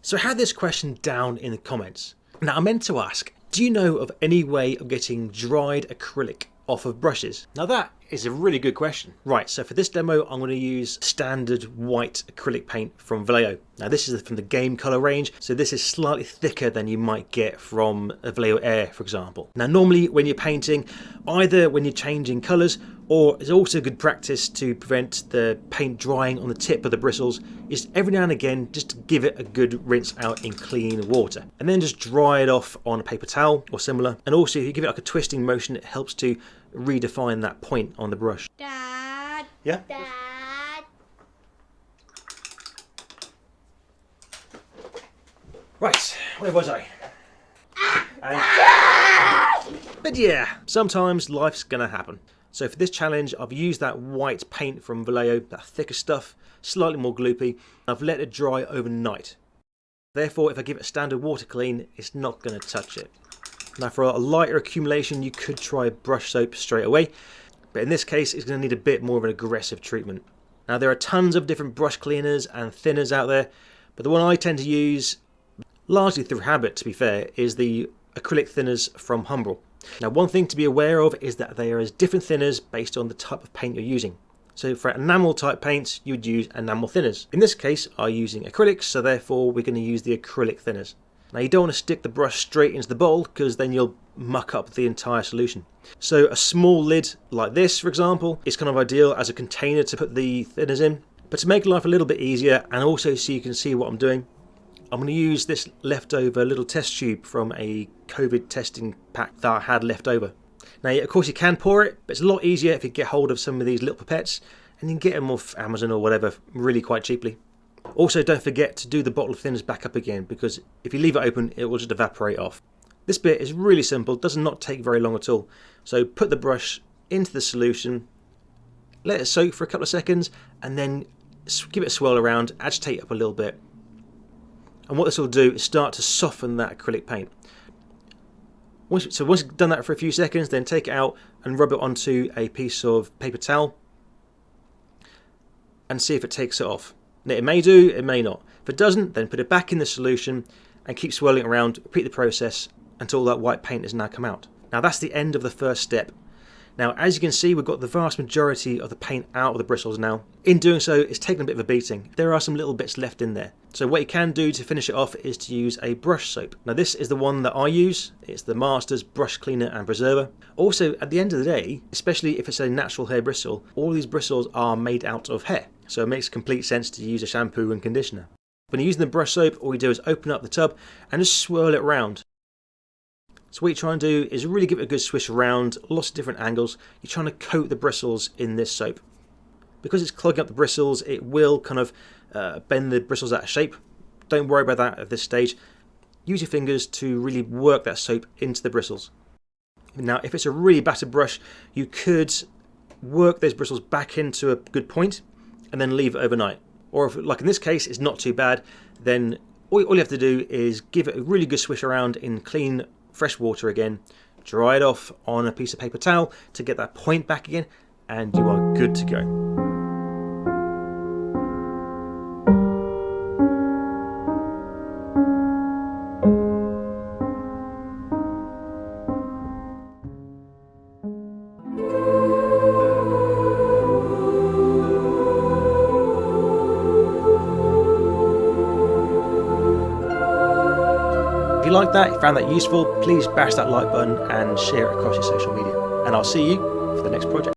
So I had this question down in the comments. Now I meant to ask, do you know of any way of getting dried acrylic off of brushes? Now that is a really good question. Right, so for this demo I'm going to use standard white acrylic paint from Vallejo. Now this is from the game colour range, so this is slightly thicker than you might get from a Vallejo Air, for example. Now normally when you're painting, either when you're changing colours, or it's also good practice to prevent the paint drying on the tip of the bristles, is every now and again just to give it a good rinse out in clean water. And then just dry it off on a paper towel or similar. And also if you give it like a twisting motion, it helps to redefine that point on the brush. Dad. Yeah? Dad. Right, where was I? But yeah, sometimes life's gonna happen. So for this challenge, I've used that white paint from Vallejo, that thicker stuff, slightly more gloopy. I've let it dry overnight. Therefore, if I give it a standard water clean, it's not going to touch it. Now for a lighter accumulation, you could try brush soap straight away. But in this case, it's going to need a bit more of an aggressive treatment. Now there are tons of different brush cleaners and thinners out there, but the one I tend to use, largely through habit to be fair, is the acrylic thinners from Humbrol. Now one thing to be aware of is that there is different thinners based on the type of paint you're using. So for enamel type paints you would use enamel thinners. In this case I'm using acrylics, so therefore we're going to use the acrylic thinners. Now you don't want to stick the brush straight into the bowl because then you'll muck up the entire solution. So a small lid like this, for example, is kind of ideal as a container to put the thinners in. But to make life a little bit easier and also so you can see what I'm doing, I'm going to use this leftover little test tube from a COVID testing pack that I had left over. Now, of course, you can pour it, but it's a lot easier if you get hold of some of these little pipettes, and you can get them off Amazon or whatever really quite cheaply. Also, don't forget to do the bottle of thinners back up again, because if you leave it open, it will just evaporate off. This bit is really simple, does not take very long at all. So put the brush into the solution, let it soak for a couple of seconds, and then give it a swirl around, agitate it up a little bit. And what this will do is start to soften that acrylic paint. Once you've done that for a few seconds, then take it out and rub it onto a piece of paper towel and see if it takes it off. Now, it may do, it may not. If it doesn't, then put it back in the solution and keep swirling it around, repeat the process until that white paint has now come out. Now that's the end of the first step. Now as you can see, we've got the vast majority of the paint out of the bristles now. In doing so, it's taken a bit of a beating. There are some little bits left in there. So what you can do to finish it off is to use a brush soap. Now this is the one that I use. It's the Masters Brush Cleaner and Preserver. Also, at the end of the day, especially if it's a natural hair bristle, all these bristles are made out of hair. So it makes complete sense to use a shampoo and conditioner. When you're using the brush soap, all you do is open up the tub and just swirl it around. So what you try and do is really give it a good swish around, lots of different angles. You're trying to coat the bristles in this soap. Because it's clogging up the bristles, it will kind of bend the bristles out of shape. Don't worry about that at this stage. Use your fingers to really work that soap into the bristles. Now if it's a really battered brush, you could work those bristles back into a good point and then leave it overnight. Or if, like in this case, it's not too bad, then all you have to do is give it a really good swish around in clean fresh water again, dry it off on a piece of paper towel to get that point back again, and you are good to go. If you like that, if you found that useful, please bash that like button and share it across your social media. And I'll see you for the next project.